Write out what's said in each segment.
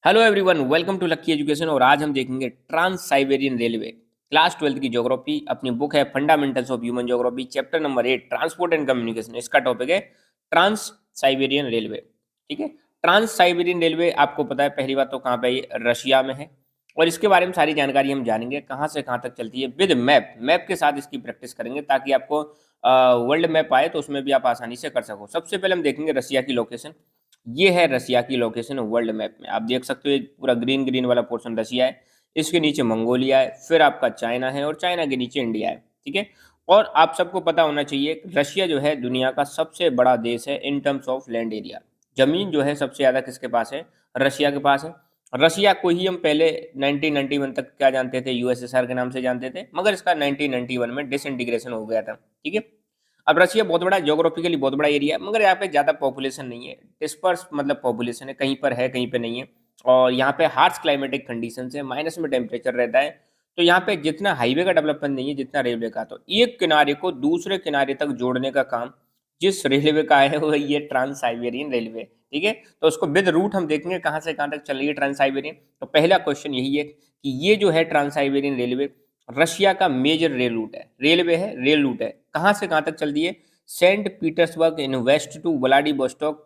Hello everyone, welcome to Lucky Education. और आज हम देखेंगे ट्रांस साइबेरियन रेलवे। क्लास 12 की ज्योग्राफी। अपनी बुक है fundamentals of human geography, chapter number 8 transport and communication. इसका टॉपिक है ट्रांस साइबेरियन रेलवे। ठीक है। ट्रांस साइबेरियन रेलवे आपको पता है, पहली बात तो कहाँ पे है, ये रशिया में है। और इसके बारे में सारी जानकारी हम जानेंगे, कहाँ से कहाँ तक चलती है, विद मैप। मैप के साथ इसकी प्रैक्टिस करेंगे ताकि आपको वर्ल्ड मैप आए तो उसमें भी आप आसानी से कर सको। सबसे पहले हम देखेंगे रशिया की लोकेशन। ये है रसिया की लोकेशन वर्ल्ड मैप में। आप देख सकते हो ये पूरा ग्रीन ग्रीन वाला पोर्शन रसिया है, इसके नीचे मंगोलिया है, फिर आपका चाइना है और चाइना के नीचे इंडिया है। ठीक है। और आप सबको पता होना चाहिए रशिया जो है दुनिया का सबसे बड़ा देश है in terms of land area. जमीन जो है सबसे ज़्यादा किसके पास है, रशिया के पास है। रशिया को ही हम पहले 1991 तक क्या जानते थे, यूएसएसआर के नाम से जानते थे, मगर इसका 1991 में डिसइंटीग्रेशन हो गया था। ठीक है। अब रशिया बहुत बड़ा, ज्योग्राफिकली बहुत बड़ा एरिया है, मगर यहाँ पे ज़्यादा पॉपुलेशन नहीं है। डिस्पर्स मतलब पॉपुलेशन है, कहीं पर है कहीं पे नहीं है। और यहाँ पे हार्श क्लाइमेटिक कंडीशन है, माइनस में टेम्परेचर रहता है। तो यहाँ पे जितना हाईवे का डेवलपमेंट नहीं है जितना रेलवे का। तो एक किनारे को दूसरे किनारे तक जोड़ने का काम जिस रेलवे का है वो ये ट्रांस साइबेरियन रेलवे। ठीक है। तो उसको विद रूट हम देखेंगे कहाँ से कहाँ तक चल रही है ट्रांस साइबेरियन। तो पहला क्वेश्चन यही है कि ये जो है ट्रांस साइबेरियन रेलवे रशिया का मेजर रेल रूट है। रेलवे है, रेल रूट है। कहाँ से कहाँ तक चलती है, Saint Petersburg in west to Vladivostok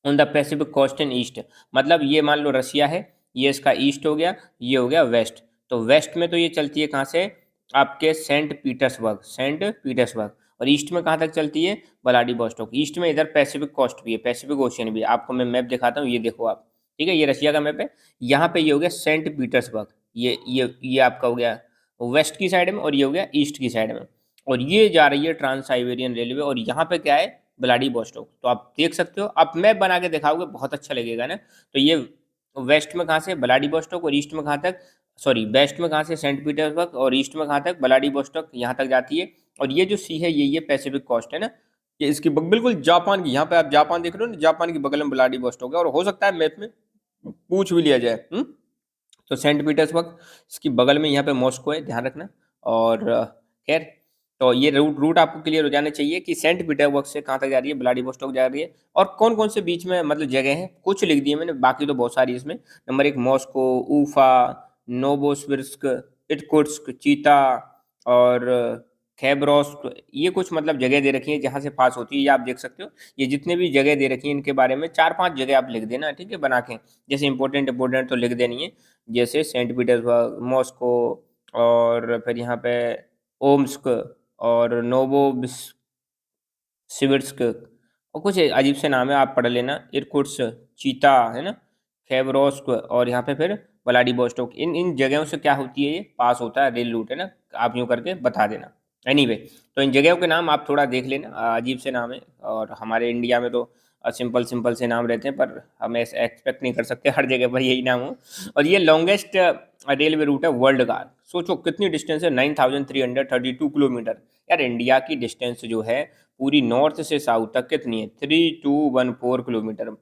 on the Pacific coast in east. मतलब ये मान लो रशिया है, ये इसका ईस्ट हो गया, ये हो गया वेस्ट। तो वेस्ट में तो ये चलती है कहाँ से, आपके सेंट पीटर्सबर्ग। और ईस्ट में कहाँ तक चलती है, व्लादिवोस्टोक। ईस्ट में इधर पैसिफिक कोस्ट भी है, पैसिफिक ओशियन भी है। आपको मैं मैप दिखाता हूँ, ये देखो आप। ठीक है, ये रशिया का मैप है। यहाँ पे ये हो गया सेंट पीटर्सबर्ग। ये आपका हो गया वेस्ट की साइड में, और ये हो गया ईस्ट की साइड में। और ये जा रही है ट्रांस साइबेरियन रेलवे। और यहाँ पे क्या है, व्लादिवोस्टोक। तो आप देख सकते हो, आप मैप बना के दिखाओगे बहुत अच्छा लगेगा ना। तो ये वेस्ट में कहाँ से व्लादिवोस्टोक, और ईस्ट में कहाँ तक, सॉरी वेस्ट में कहाँ से सेंट पीटर्सबर्ग, और ईस्ट में कहाँ तक व्लादिवोस्टोक, यहाँ तक जाती है। और ये जो सी है ये पैसिफिक कोस्ट है ना, ये इसकी बिल्कुल जापान की, यहाँ पे आप जापान देख रहे हो ना, जापान की बगल में व्लादिवोस्टोक है। और हो सकता है मैप में पूछ भी लिया जाए। तो सेंट पीटर्सबर्ग इसकी बगल में, यहाँ पे मॉस्को है, ध्यान रखना। और खैर, तो ये रूट रूट आपको क्लियर हो जाने चाहिए कि सेंट पीटर्सबर्ग से कहाँ तक जा रही है, व्लादिवोस्टोक जा रही है। और कौन कौन से बीच में मतलब जगह हैं, कुछ लिख दिए मैंने, बाकी तो बहुत सारी इसमें। नंबर 1 मॉस्को, उफा, नोवोसिबिर्स्क, इर्कुट्स्क, चीता और खैबरोस्क। ये कुछ मतलब जगह दे रखी है जहाँ से पास होती है, ये आप देख सकते हो। ये जितने भी जगह दे रखी है इनके बारे में 4-5 जगह आप लिख देना, ठीक है, बना के। जैसे इंपॉर्टेंट इंपॉर्टेंट तो लिख देनी है, जैसे सेंट पीटर्सबर्ग, मॉस्को, और फिर यहाँ पे ओम्स्क, और नोवोसिबिर्स्क, और कुछ अजीब से नाम है, आप पढ़ लेना। इरकुट्स्क, चीता है ना, खैबरोस्क, और यहाँ पे फिर व्लादिवोस्टोक। इन इन जगहों से क्या होती है, ये पास होता है रेल रूट है ना। आप यूँ करके बता देना। एनीवे, तो इन जगहों के नाम आप थोड़ा देख लेना, अजीब से नाम है। और हमारे इंडिया में तो सिंपल सिंपल से नाम रहते हैं, पर हम ऐसे एक्सपेक्ट नहीं कर सकते हर जगह पर यही नाम हो। और ये लॉन्गेस्ट रेलवे रूट है वर्ल्ड का। सोचो कितनी डिस्टेंस है, 9332 किलोमीटर। यार इंडिया की डिस्टेंस जो है पूरी नॉर्थ से साउथ तक कितनी है, 3214 किलोमीटर।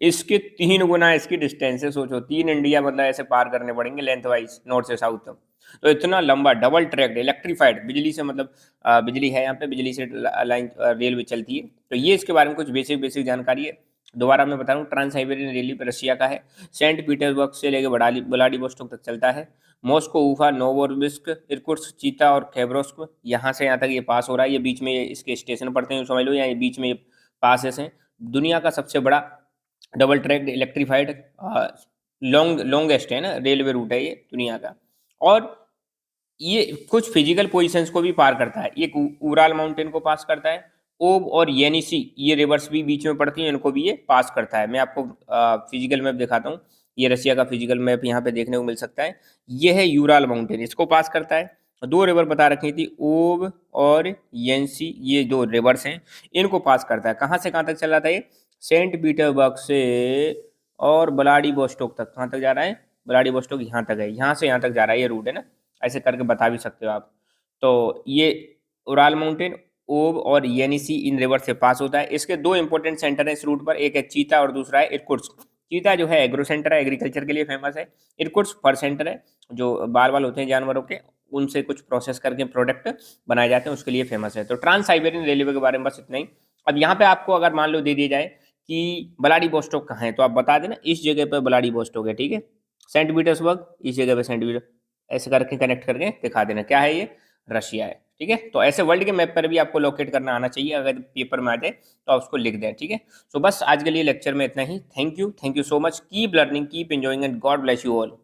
इसके 3 गुना इसकी डिस्टेंस है। सोचो 3 इंडिया मतलब ऐसे पार करने पड़ेंगे लेंथ वाइज, नॉर्थ से साउथ तक। तो इतना लंबा डबल ट्रैक्ड इलेक्ट्रीफाइड, बिजली से मतलब बिजली है यहाँ पे, बिजली से लाइन रेलवे चलती है। तो ये इसके बारे में कुछ बेसिक बेसिक जानकारी है। दोबारा मैं बता रहा हूँ, ट्रांस साइबेरियन रेलवे रशिया का है। सेंट पीटर्सबर्ग से लेकर व्लादिवोस्टोक तक चलता है। मॉस्को, उफा, नोवोसिबिर्स्क, इरकुट्स्क, चीता और खैबरोस्क, यहाँ से यहाँ तक ये पास हो रहा है। ये बीच में इसके स्टेशन पड़ते हैं, समझ लो, या ये बीच में ये पासेस हैं। दुनिया का सबसे बड़ा डबल ट्रैक्ड इलेक्ट्रीफाइड लॉन्गेस्ट है ना रेलवे रूट है ये दुनिया का। और ये कुछ फिजिकल पोजीशंस को भी पार करता है। एक उराल माउंटेन को पास करता है। ओब और येनिसी, ये रिवर्स भी बीच में पड़ती हैं, इनको भी ये पास करता है। मैं आपको फिजिकल मैप दिखाता हूँ। ये रशिया का फिजिकल मैप यहाँ पे देखने को मिल सकता है। ये है यूराल माउंटेन, इसको पास करता है। दो रिवर बता रखी थी, ओब और येंसी, ये दो रिवर्स हैं, इनको पास करता है। कहाँ से कहाँ तक चल रहा था ये, सेंट पीटर्सबर्ग से और व्लादिवोस्टोक तक। कहाँ तक जा रहा है, व्लादिवोस्टोक यहाँ तक है, यहाँ से यहाँ तक जा रहा है ये रूट है ना। ऐसे करके बता भी सकते हो आप। तो ये उराल माउंटेन, ओब और येनिसी इन रिवर से पास होता है। इसके दो इंपॉर्टेंट सेंटर हैं इस रूट पर, एक है चीता और दूसरा है इरकुट्स्क। चीता जो है एग्रो सेंटर है, एग्रीकल्चर के लिए फेमस है। इरकुट्स्क फर सेंटर है, जो बाल वाल होते हैं जानवरों के, उनसे कुछ प्रोसेस करके प्रोडक्ट बनाए जाते हैं, उसके लिए फेमस है। तो ट्रांस साइबेरियन रेलवे के बारे में बस इतना ही। अब यहाँ पे आपको अगर मान लो दे दिया जाए कि व्लादिवोस्टोक कहाँ है, तो आप बता देना इस जगह पर व्लादिवोस्टोक है, ठीक है। सेंट पीटर्सबर्ग इस जगह पे सेंट पीटर, ऐसे करके कनेक्ट करके दिखा देना क्या है ये, रशिया है, ठीक है। तो ऐसे वर्ल्ड के मैप पर भी आपको लोकेट करना आना चाहिए, अगर पेपर में आ जाए तो आप उसको लिख दें, ठीक है। सो बस आज के लिए लेक्चर में इतना ही। Thank you so much, keep learning, keep enjoying and god bless you all.